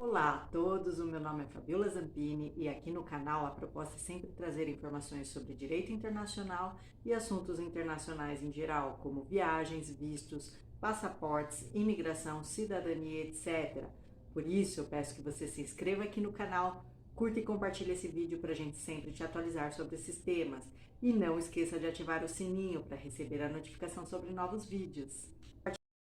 Olá a todos, o meu nome é Fabiola Zampini e aqui no canal a proposta é sempre trazer informações sobre direito internacional e assuntos internacionais em geral, como viagens, vistos, passaportes, imigração, cidadania, etc. Por isso eu peço que você se inscreva aqui no canal, curta e compartilhe esse vídeo para a gente sempre te atualizar sobre esses temas. E não esqueça de ativar o sininho para receber a notificação sobre novos vídeos.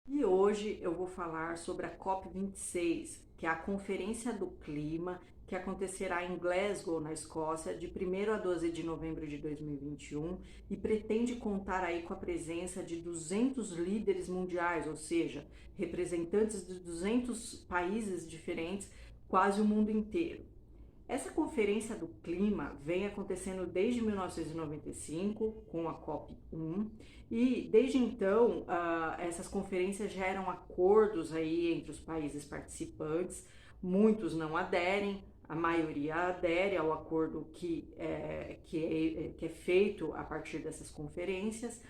E hoje eu vou falar sobre a COP26, que é a Conferência do Clima, que acontecerá em Glasgow, na Escócia, de 1º a 12 de novembro de 2021 e pretende contar aí com a presença de 200 líderes mundiais, ou seja, representantes de 200 países diferentes, quase o mundo inteiro. Essa conferência do clima vem acontecendo desde 1995, com a COP1, e desde então essas conferências geram acordos aí entre os países participantes. Muitos não aderem, a maioria adere ao acordo que é feito a partir dessas conferências.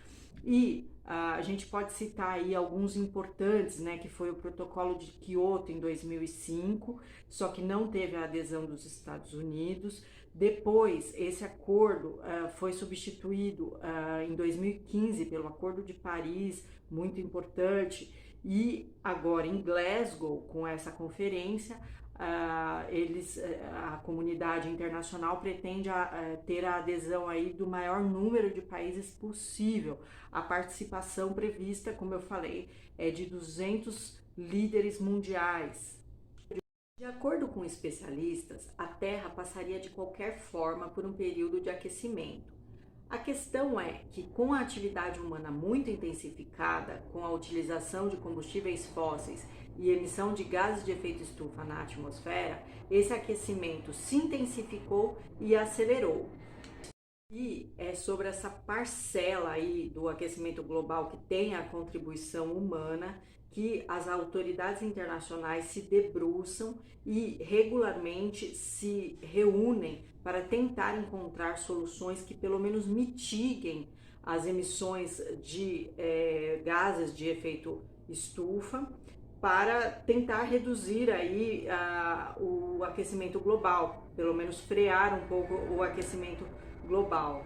E a gente pode citar aí alguns importantes, né, que foi o Protocolo de Kyoto em 2005, só que não teve a adesão dos Estados Unidos. Depois, esse acordo foi substituído em 2015 pelo Acordo de Paris, muito importante, e agora em Glasgow, com essa conferência, a comunidade internacional pretende ter a adesão aí do maior número de países possível. A participação prevista, como eu falei, é de 200 líderes mundiais. De acordo com especialistas, a Terra passaria de qualquer forma por um período de aquecimento. A questão é que, com a atividade humana muito intensificada, com a utilização de combustíveis fósseis e emissão de gases de efeito estufa na atmosfera, esse aquecimento se intensificou e acelerou. E é sobre essa parcela aí do aquecimento global que tem a contribuição humana que as autoridades internacionais se debruçam e regularmente se reúnem para tentar encontrar soluções que pelo menos mitiguem as emissões de gases de efeito estufa para tentar reduzir aí o aquecimento global, pelo menos frear um pouco o aquecimento global.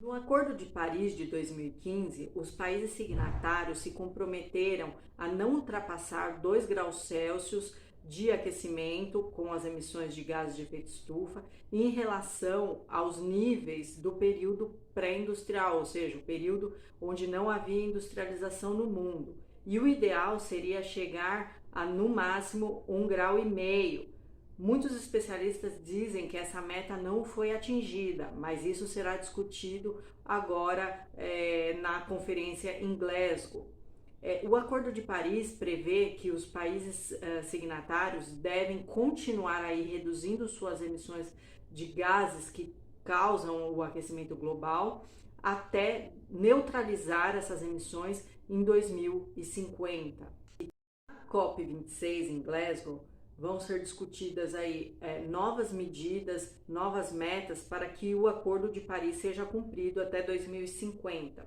No Acordo de Paris de 2015, os países signatários se comprometeram a não ultrapassar 2 graus Celsius de aquecimento com as emissões de gases de efeito estufa em relação aos níveis do período pré-industrial, ou seja, o período onde não havia industrialização no mundo. E o ideal seria chegar a no máximo 1,5 grau. Muitos especialistas dizem que essa meta não foi atingida, mas isso será discutido agora na conferência em Glasgow. O Acordo de Paris prevê que os países signatários devem continuar aí reduzindo suas emissões de gases que causam o aquecimento global até neutralizar essas emissões em 2050. Na COP26 em Glasgow, vão ser discutidas aí novas medidas, novas metas para que o Acordo de Paris seja cumprido até 2050.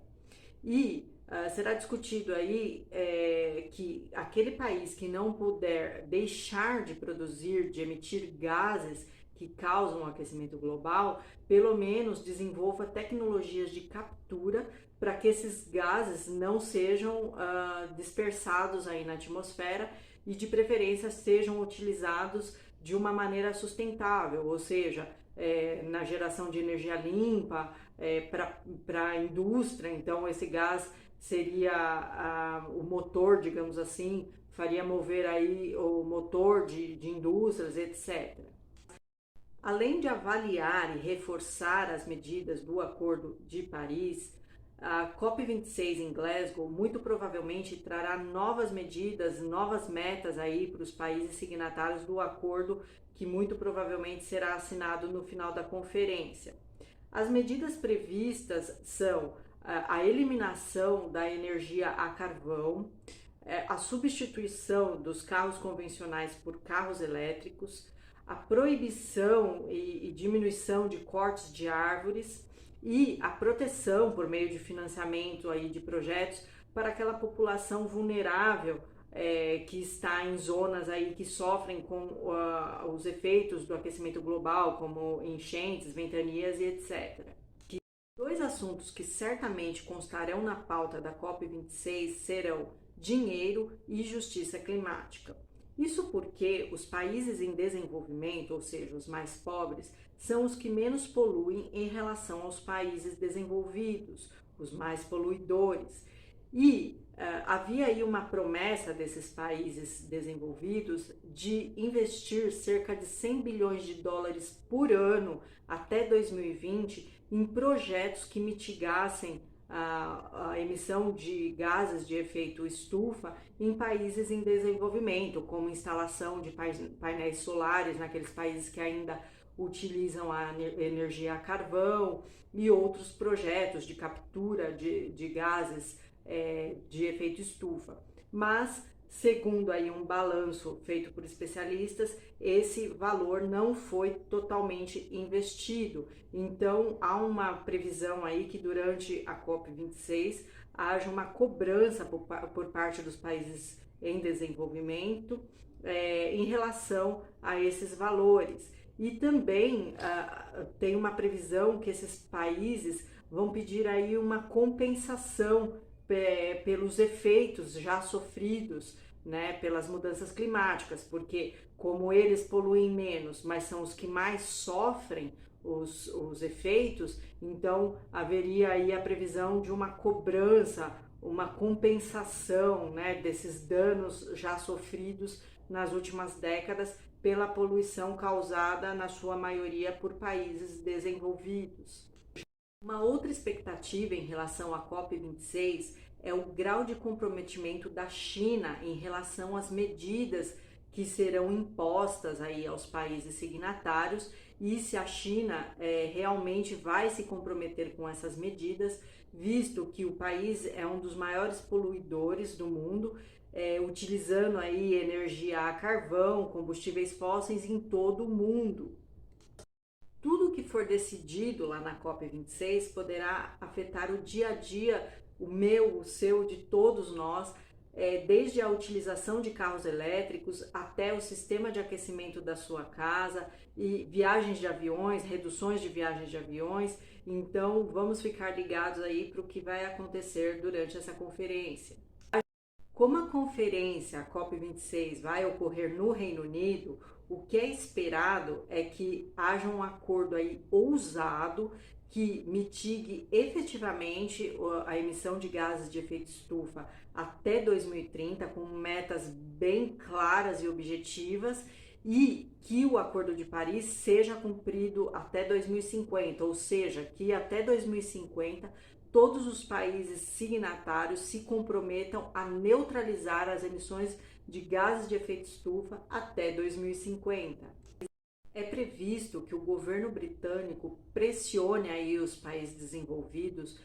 E será discutido aí que aquele país que não puder deixar de produzir, de emitir gases que causam o aquecimento global, pelo menos desenvolva tecnologias de captura para que esses gases não sejam dispersados aí na atmosfera e de preferência sejam utilizados de uma maneira sustentável, ou seja, na geração de energia limpa, para a indústria. Então esse gás seria o motor, digamos assim, faria mover aí o motor de indústrias, etc. Além de avaliar e reforçar as medidas do Acordo de Paris, a COP26 em Glasgow muito provavelmente trará novas medidas, novas metas aí para os países signatários do acordo que muito provavelmente será assinado no final da conferência. As medidas previstas são a eliminação da energia a carvão, a substituição dos carros convencionais por carros elétricos, a proibição e diminuição de cortes de árvores e a proteção por meio de financiamento aí de projetos para aquela população vulnerável que está em zonas aí que sofrem com os efeitos do aquecimento global, como enchentes, ventanias e etc. Dois assuntos que certamente constarão na pauta da COP26 serão dinheiro e justiça climática. Isso porque os países em desenvolvimento, ou seja, os mais pobres, são os que menos poluem em relação aos países desenvolvidos, os mais poluidores. E havia aí uma promessa desses países desenvolvidos de investir cerca de 100 bilhões de dólares por ano até 2020 em projetos que mitigassem a emissão de gases de efeito estufa em países em desenvolvimento, como instalação de painéis solares naqueles países que ainda utilizam a energia a carvão e outros projetos de captura de gases de efeito estufa. Mas, segundo aí um balanço feito por especialistas, esse valor não foi totalmente investido. Então, há uma previsão aí que durante a COP26 haja uma cobrança por parte dos países em desenvolvimento em relação a esses valores. E também tem uma previsão que esses países vão pedir aí uma compensação pelos efeitos já sofridos, né, pelas mudanças climáticas, porque como eles poluem menos, mas são os que mais sofrem os efeitos, então haveria aí a previsão de uma cobrança, uma compensação, né, desses danos já sofridos nas últimas décadas pela poluição causada, na sua maioria, por países desenvolvidos. Uma outra expectativa em relação à COP26 é o grau de comprometimento da China em relação às medidas que serão impostas aí aos países signatários e se a China realmente vai se comprometer com essas medidas, visto que o país é um dos maiores poluidores do mundo, utilizando aí energia a carvão, combustíveis fósseis em todo o mundo. Tudo que for decidido lá na COP26 poderá afetar o dia a dia, o meu, o seu, de todos nós, desde a utilização de carros elétricos até o sistema de aquecimento da sua casa e viagens de aviões, reduções de viagens de aviões. Então, vamos ficar ligados aí para o que vai acontecer durante essa conferência. Como a conferência, a COP26, vai ocorrer no Reino Unido, o que é esperado é que haja um acordo aí ousado que mitigue efetivamente a emissão de gases de efeito estufa até 2030, com metas bem claras e objetivas, e que o Acordo de Paris seja cumprido até 2050, ou seja, que até 2050 todos os países signatários se comprometam a neutralizar as emissões de gases de efeito estufa até 2050. É previsto que o governo britânico pressione aí os países desenvolvidos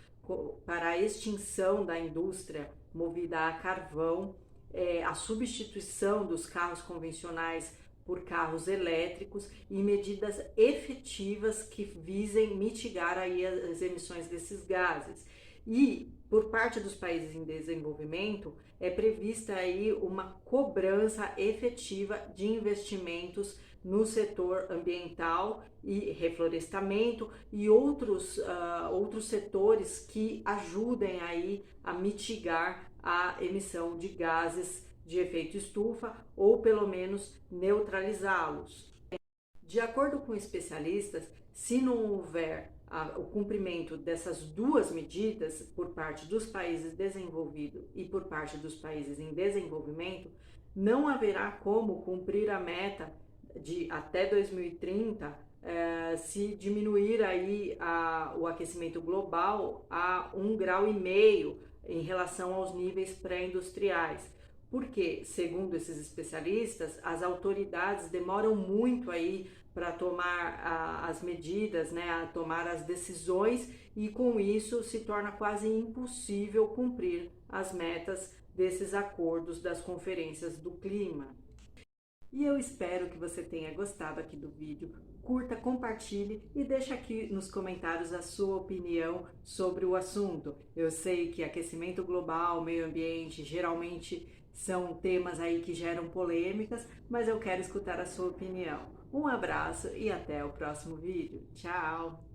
para a extinção da indústria movida a carvão, a substituição dos carros convencionais por carros elétricos e medidas efetivas que visem mitigar aí as emissões desses gases. E por parte dos países em desenvolvimento é prevista aí uma cobrança efetiva de investimentos no setor ambiental e reflorestamento e outros setores que ajudem aí a mitigar a emissão de gases de efeito estufa ou pelo menos neutralizá-los. De acordo com especialistas, se não houver o cumprimento dessas duas medidas por parte dos países desenvolvidos e por parte dos países em desenvolvimento, não haverá como cumprir a meta de até 2030 se diminuir aí o aquecimento global a 1,5 grau em relação aos níveis pré-industriais. Porque, segundo esses especialistas, as autoridades demoram muito aí para tomar as medidas, né, a tomar as decisões e com isso se torna quase impossível cumprir as metas desses acordos das conferências do clima. E eu espero que você tenha gostado aqui do vídeo. Curta, compartilhe e deixe aqui nos comentários a sua opinião sobre o assunto. Eu sei que aquecimento global, meio ambiente, geralmente são temas aí que geram polêmicas, mas eu quero escutar a sua opinião. Um abraço e até o próximo vídeo. Tchau!